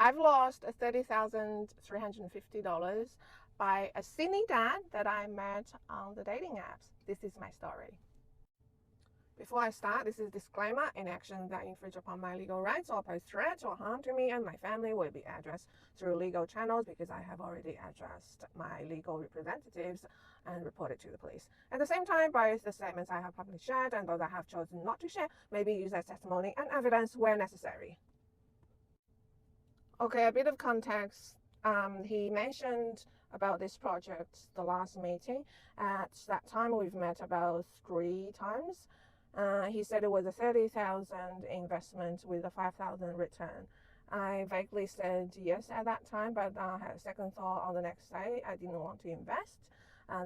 I've lost $30,350 by a Sydney dad that I met on the dating apps. This is my story. Before I start, this is a disclaimer. Any actions that infringe upon my legal rights or pose threat or harm to me and my family will be addressed through legal channels because I have already addressed my legal representatives and reported to the police. At the same time, both the statements I have publicly shared and those I have chosen not to share may be used as testimony and evidence where necessary. Okay, a bit of context. He mentioned about this project the last meeting. At that time, we've met about 3 times. He said it was a 30,000 investment with a 5,000 return. I vaguely said yes at that time, but I had a second thought on the next day. I didn't want to invest.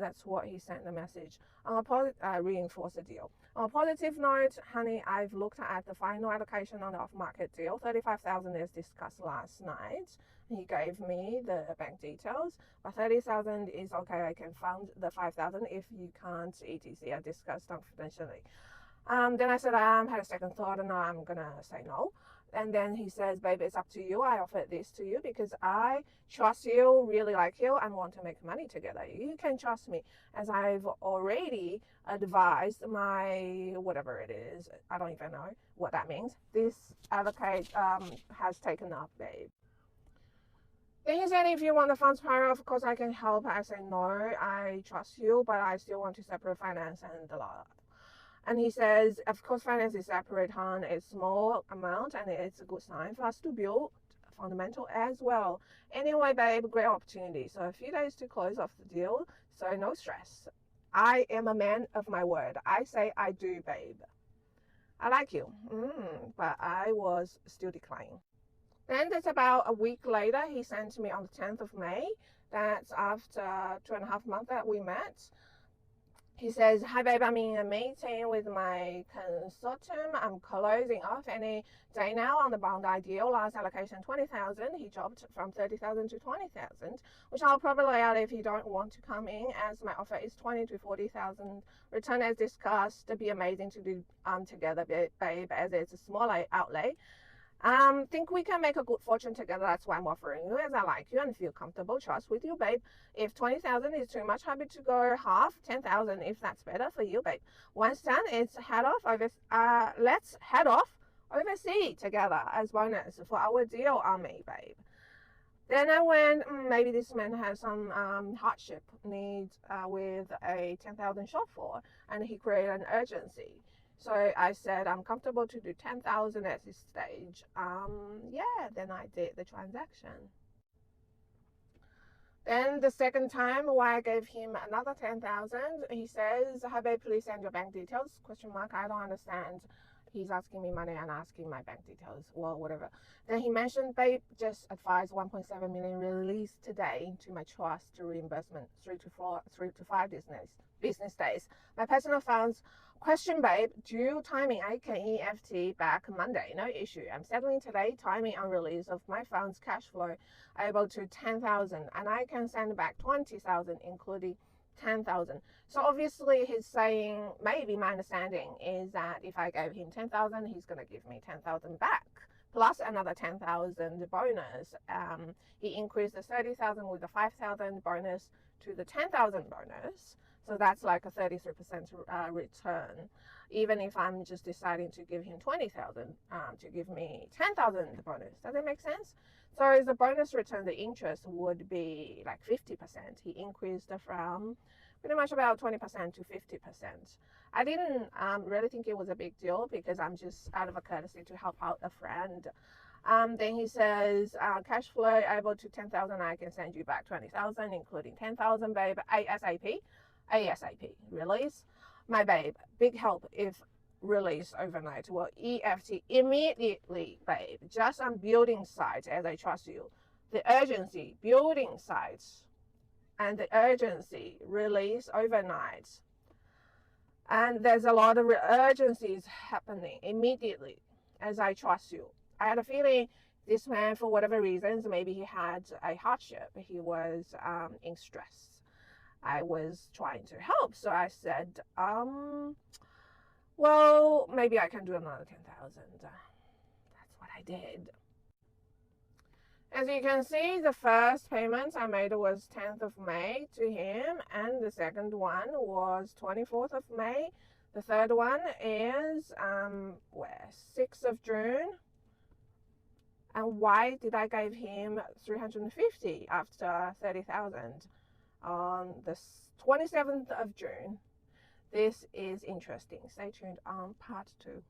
That's what he sent the message. Reinforce the deal. On a positive note, honey, I've looked at the final allocation on the off-market deal. 35,000 is discussed last night. He gave me the bank details, but 30,000 is okay. I can fund the 5,000 if you can't, etc. I discussed confidentially. Then I said, I had a second thought and I'm gonna say no. And then he says, babe, it's up to you. I offered this to you because I trust you, really like you, and want to make money together. You can trust me, as I've already advised my, whatever it is, I don't even know what that means. This allocate has taken up, babe. Then he said, if you want the funds prior, of course I can help. I said, no, I trust you, but I still want to separate finance and the law. And he says, of course, finance is separate, hon. It's small amount, and it's a good sign for us to build fundamental as well. Anyway, babe, great opportunity. So a few days to close off the deal, so no stress. I am a man of my word. I say I do, babe. I like you, but I was still declining. Then that's about a week later, he sent me on the 10th of May. That's after 2.5 months that we met. He says, hi babe, I'm in a meeting with my consultant. I'm closing off any day now on the bond ideal. Last allocation 20,000. He dropped from 30,000 to 20,000, which I'll probably lay out if you don't want to come in, as my offer is 20 to 40,000. Return as discussed. It'd be amazing to do together, babe, as it's a small outlay. Think we can make a good fortune together. That's why I'm offering you, as I like you and feel comfortable, trust with you, babe. If 20,000 is too much, happy to go half, 10,000 if that's better for you, babe. Once done, it's let's head off overseas together as bonus for our deal on me, babe. Then I went, maybe this man has some hardship needs with a 10,000 shortfall, and he created an urgency. So I said, I'm comfortable to do 10,000 at this stage. Yeah, then I did the transaction. Then the second time, why I gave him another 10,000, he says, hi babe, please send your bank details, ? I don't understand. He's asking me money and asking my bank details, well, whatever. Then he mentioned, babe, just advised 1.7 million released today into my trust to reimbursement 3 to 5 business days. My personal funds, ? babe, due timing, I can EFT back Monday, no issue. I'm settling today, timing on release of my funds, cash flow, able to 10,000, and I can send back 20,000, including 10,000. So obviously he's saying, maybe my understanding is that if I gave him 10,000, he's going to give me 10,000 back plus another 10,000 bonus. He increased the 30,000 with the 5,000 bonus to the 10,000 bonus. So that's like a 33% return. Even if I'm just deciding to give him 20,000 to give me 10,000 bonus. Does that make sense? So as a bonus return, the interest would be like 50%. He increased from pretty much about 20% to 50%. I didn't really think it was a big deal because I'm just out of a courtesy to help out a friend. Then he says, cash flow able to 10,000, I can send you back 20,000, including 10,000, babe, ASAP, release. My babe, big help if release overnight. Will EFT immediately, babe. Just on building sites, as I trust you. The urgency, building sites, and the urgency, release overnight. And there's a lot of urgencies happening immediately, as I trust you. I had a feeling this man, for whatever reasons, maybe he had a hardship. He was in stress. I was trying to help, so I said, well, maybe I can do another 10,000. That's what I did. As you can see, the first payment I made was 10th of May to him, and the second one was 24th of May. The third one is 6th of June. And why did I give him 350 after 30,000 on the 27th of June? This is interesting. Stay tuned on part 2.